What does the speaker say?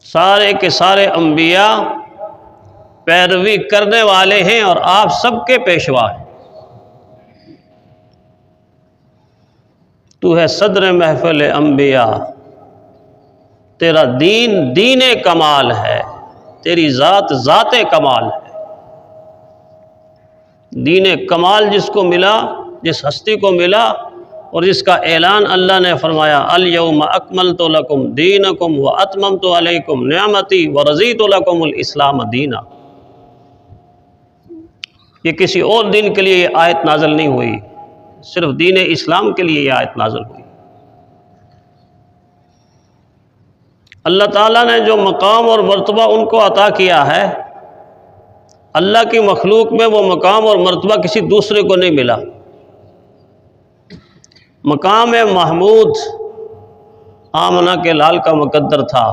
سارے کے سارے انبیاء پیروی کرنے والے ہیں اور آپ سب کے پیشوا ہیں۔ تو ہے صدر محفل انبیاء، تیرا دین دین کمال ہے، تیری ذات ذات کمال ہے۔ دین کمال جس کو ملا، جس ہستی کو ملا، اور جس کا اعلان اللہ نے فرمایا الیوم اکملت لکم دینکم واتممت علیکم نعمتی ورضیت لکم الاسلام دینا۔ یہ کسی اور دین کے لیے یہ آیت نازل نہیں ہوئی، صرف دین اسلام کے لیے یہ آیت نازل ہوئی۔ اللہ تعالیٰ نے جو مقام اور مرتبہ ان کو عطا کیا ہے، اللہ کی مخلوق میں وہ مقام اور مرتبہ کسی دوسرے کو نہیں ملا۔ مقام محمود آمنہ کے لال کا مقدر تھا،